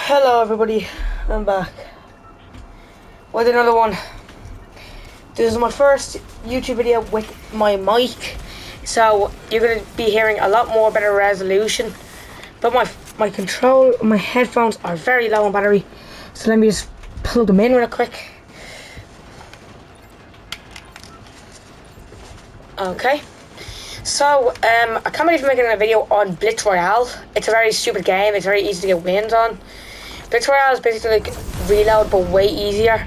Hello everybody, I'm back with another one. This is my first YouTube video with my mic, so you're going to be hearing a lot more better resolution. But my headphones are very low on battery, so let me just plug them in real quick. Okay, so I can't believe I'm making a video on Blitz Royale. It's a very stupid game, it's very easy to get wins on. Blitz Royale is basically like reload but way easier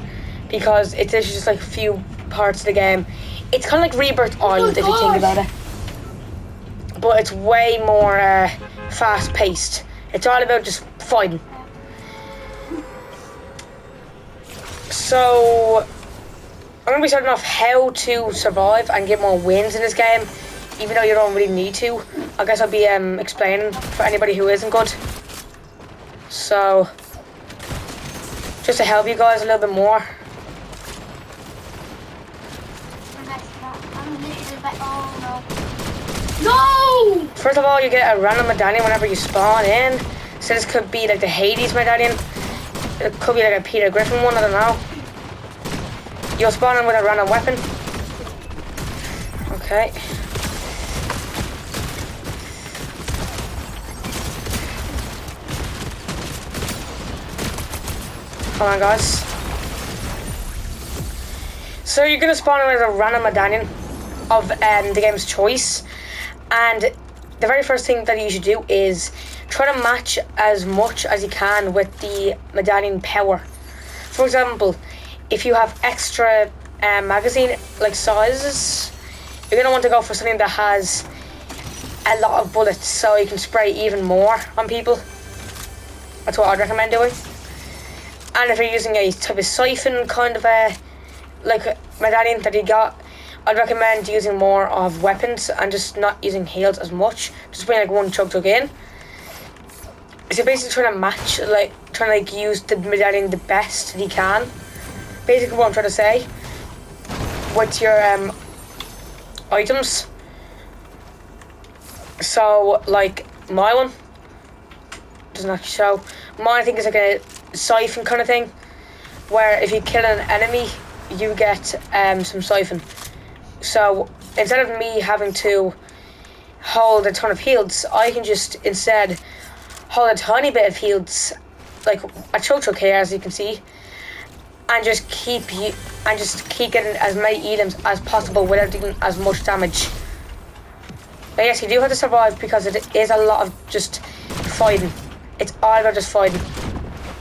because it's literally just like a few parts of the game. It's kind of like Rebirth Island if you think about it, but it's way more fast paced. It's all about just fighting. So I'm going to be starting off how to survive and get more wins in this game, even though you don't really need to. I guess I'll be explaining for anybody who isn't good. So just to help you guys a little bit more. No! First of all, you get a random medallion whenever you spawn in. So this could be like the Hades medallion. It could be like a Peter Griffin one, I don't know. You'll spawn in with a random weapon. Okay. Come on, guys. So you're gonna spawn in with a random medallion of the game's choice, and the very first thing that you should do is try to match as much as you can with the medallion power. For example, if you have extra magazine like sizes, you're gonna want to go for something that has a lot of bullets so you can spray even more on people. That's what I'd recommend doing. And if you're using a type of siphon kind of like a medallion that you got, I'd recommend using more of weapons and just not using heals as much. Just bring like one chug in. So basically trying to match, trying to use the medallion the best that you can. Basically what I'm trying to say with your items. So like my one doesn't actually show. Mine I think is like a siphon kind of thing, where if you kill an enemy you get some siphon. So instead of me having to hold a ton of heals, I can just instead hold a tiny bit of heals, like a chug here as you can see, and just keep getting as many elims as possible without doing as much damage. But yes, you do have to survive because it is a lot of just fighting. It's all about just fighting.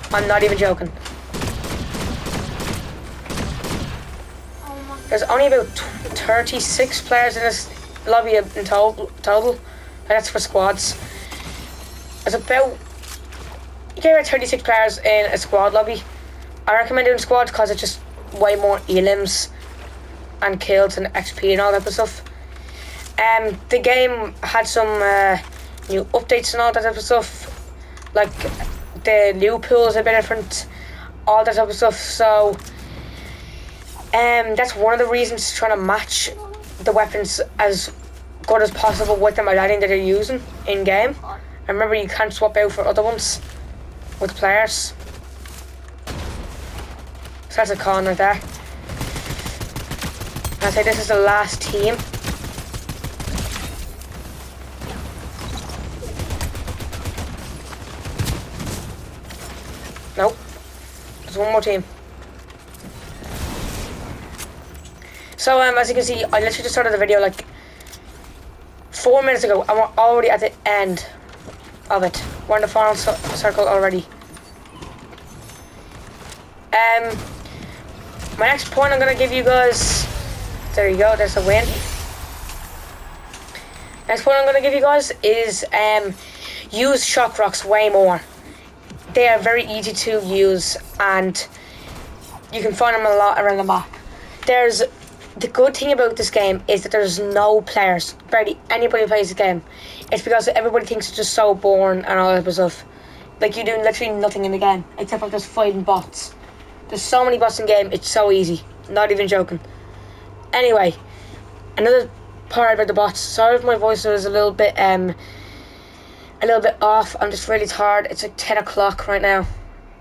I'm not even joking. There's only about 36 players in this lobby in total. That's for squads. There's about, you get about 36 players in a squad lobby. I recommend doing squads because it's just way more elims and kills and XP and all that type of stuff. The game had some new updates and all that type of stuff. Like the new pool is a bit different, all that type of stuff. So that's one of the reasons, trying to match the weapons as good as possible with the medallion that you're using in game. And remember, you can't swap out for other ones with players. So that's a con right there. I'd say this is the last team. Nope. There's one more team. So as you can see, I literally just started the video like 4 minutes ago and we're already at the end of it. We're in the final circle already. My next point I'm gonna give you guys, there you go, there's a win. Next point I'm gonna give you guys is use shock rocks way more. They are very easy to use and you can find them a lot around the map. The good thing about this game is that there's no players, barely anybody plays the game. It's because everybody thinks it's just so boring and all that type of stuff. Like, you're doing literally nothing in the game except for just fighting bots. There's so many bots in the game, it's so easy. Not even joking. Anyway, another part about the bots. Sorry if my voice was a little bit off. I'm just really tired. It's like 10 o'clock right now.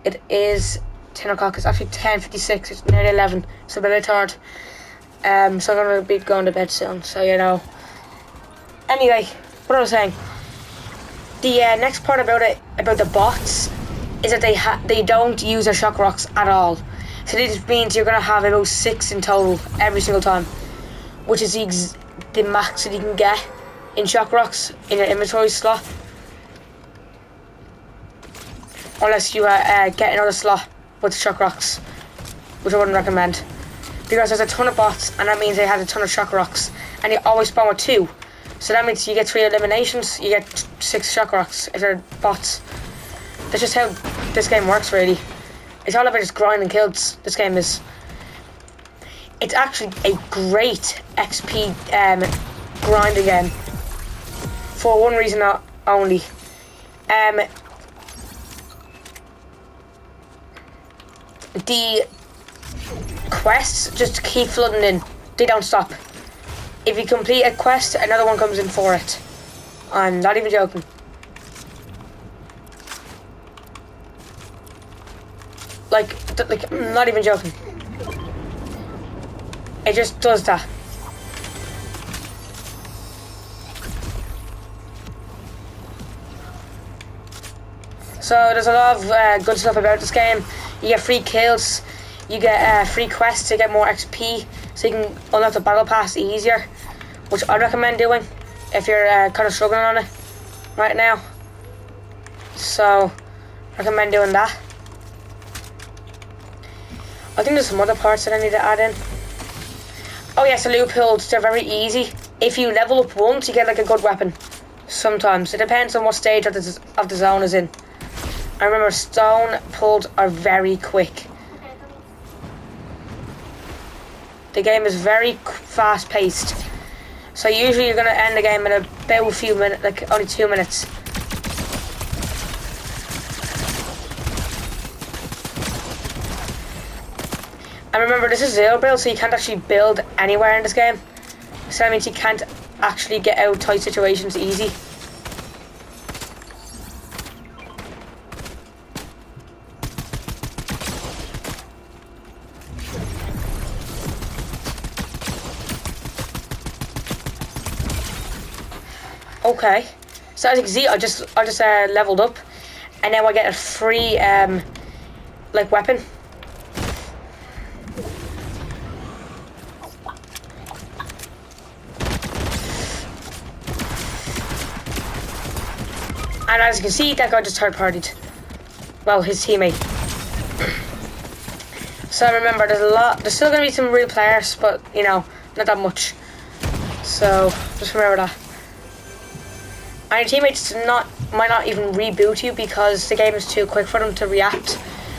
it is 10 o'clock. It's actually 10:56. It's nearly 11. It's a bit tired. So I'm gonna be going to bed soon. So you know. Anyway, what I was saying. The next part about the bots is that they don't use their shock rocks at all. So this means you're gonna have about 6 in total every single time, which is the max that you can get in shock rocks in your inventory slot. Unless you get another slot with shock rocks, which I wouldn't recommend. Because there's a ton of bots, and that means they have a ton of shock rocks, and you always spawn with 2. So that means you get 3 eliminations, you get 6 shock rocks if they're bots. That's just how this game works, really. It's all about just grinding kills, this game is. It's actually a great XP grind again. For one reason only. The quests just keep flooding in. They don't stop. If you complete a quest, another one comes in for it. I'm not even joking. Like, I'm not even joking. It just does that. So there's a lot of good stuff about this game. You get free kills, you get free quests to get more XP, so you can unlock the battle pass easier, which I'd recommend doing if you're kind of struggling on it right now. So, recommend doing that. I think there's some other parts that I need to add in. Oh yes, the loopholes, they're very easy. If you level up once, you get like a good weapon. Sometimes. It depends on what stage of the zone is in. I remember stone pulls are very quick. The game is very fast paced. So usually you're going to end the game in about a few minutes, like only 2 minutes. And remember, this is zero build, so you can't actually build anywhere in this game. So that means you can't actually get out of tight situations easy. Okay, so as you can see, I just leveled up, and now I get a free like weapon. And as you can see, that guy just third-partied. Well, his teammate. So remember, there's still gonna be some real players, but you know, not that much. So just remember that. And your teammates might not even reboot you because the game is too quick for them to react,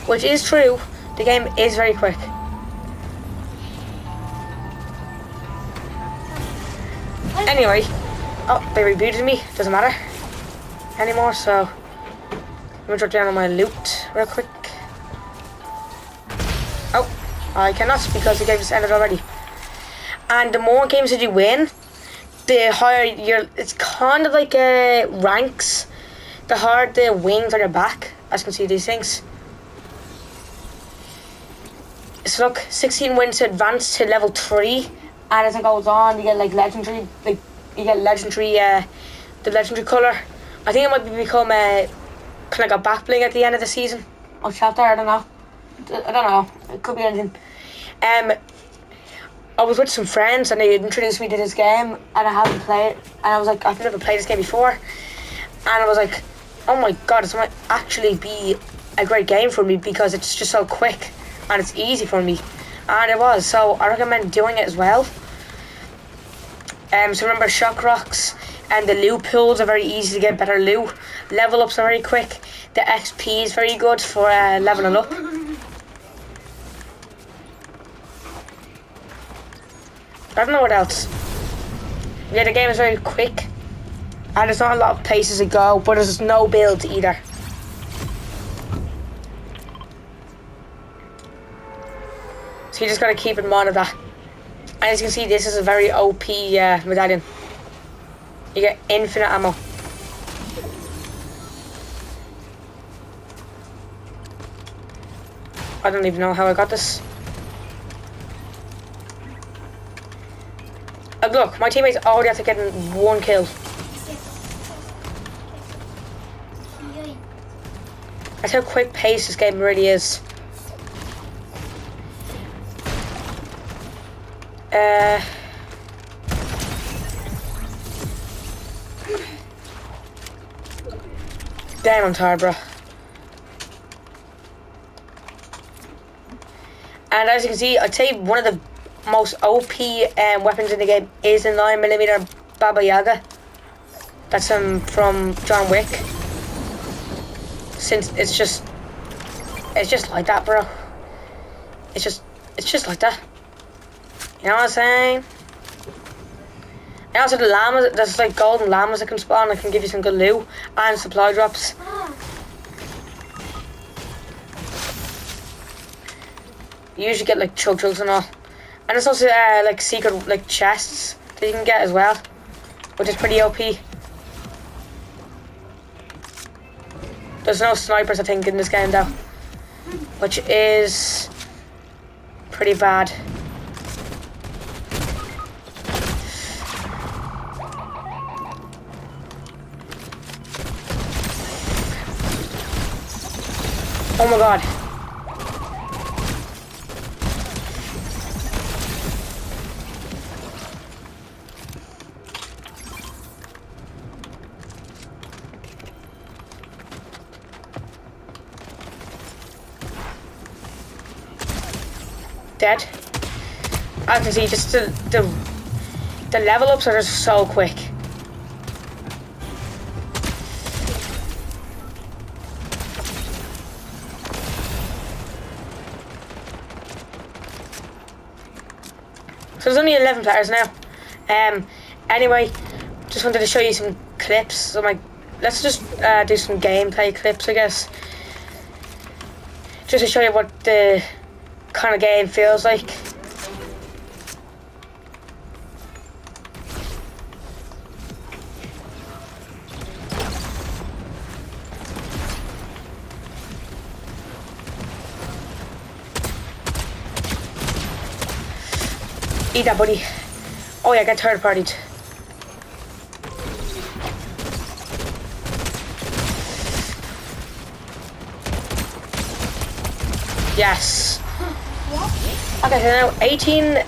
which is true. The game is very quick. Anyway, oh, they rebooted me. Doesn't matter anymore. So let me drop down on my loot real quick. Oh, I cannot because the game just ended already. And the more games that you win, the higher it's kind of like ranks. The higher the wings on your back, as you can see these things. So look, 16 wins to advance to level 3, and as it goes on, you get like legendary, the legendary color. I think it might become kind of like a back bling at the end of the season or chapter. I don't know. It could be anything. I was with some friends and they introduced me to this game and I hadn't played it, and I was like, I've never played this game before, and I was like, oh my god, this might actually be a great game for me because it's just so quick and it's easy for me, and it was, so I recommend doing it as well. So remember, shock rocks and the loot pools are very easy to get better loot. Level ups are very quick. The XP is very good for leveling up. I don't know what else. Yeah, the game is very quick, and there's not a lot of places to go, but there's no build either. So you just gotta keep in mind of that. And as you can see, this is a very OP medallion. You get infinite ammo. And I don't even know how I got this. Look, my teammates already have to get 1 kill. That's how quick pace this game really is. Damn, I'm tired, bro. And as you can see, I'd say one of the most OP weapons in the game is the 9mm Baba Yaga. That's from John Wick. Since it's just like that, bro. It's just like that. You know what I'm saying? And also the llamas, there's like golden llamas that can spawn that can give you some good loot and supply drops. You usually get like chug-chugs and all. And there's also like secret like chests that you can get as well, which is pretty OP. There's no snipers I think in this game though, which is pretty bad. Oh my god. Dead. I can see just the level ups are just so quick. So there's only 11 players now. Anyway, just wanted to show you some clips. So let's just do some gameplay clips, I guess, just to show you what the kind of game feels like. Eat that, buddy. Oh yeah, get third partied. Yes. Okay, so now 18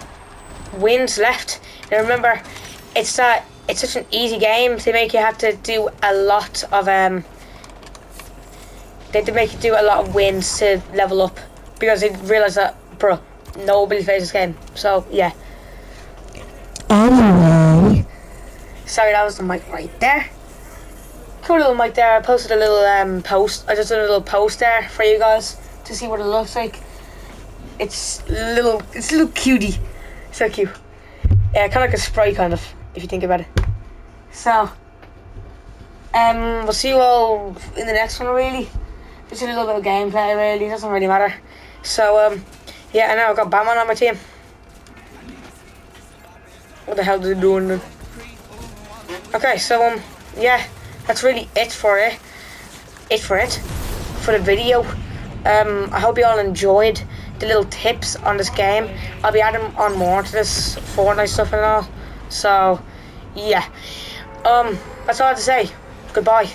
wins left. Now remember, it's such an easy game. They make you have to do a lot of they make you do a lot of wins to level up because they realize that, bro, nobody plays this game. So yeah. Anyway, sorry, that was the mic right there. Cool little mic there. I posted a little post. I just did a little post there for you guys to see what it looks like. It's a little cutie. So cute. Yeah, kind of like a Sprite, kind of, if you think about it. So, we'll see you all in the next one, really. Just a little bit of gameplay, really. It doesn't really matter. So, yeah, and now I've got Batman on my team. What the hell are they doing then? Okay, so, yeah, that's really it for the video. I hope you all enjoyed the little tips on this game. I'll be adding on more to this Fortnite stuff and all. So, yeah. That's all I have to say. Goodbye.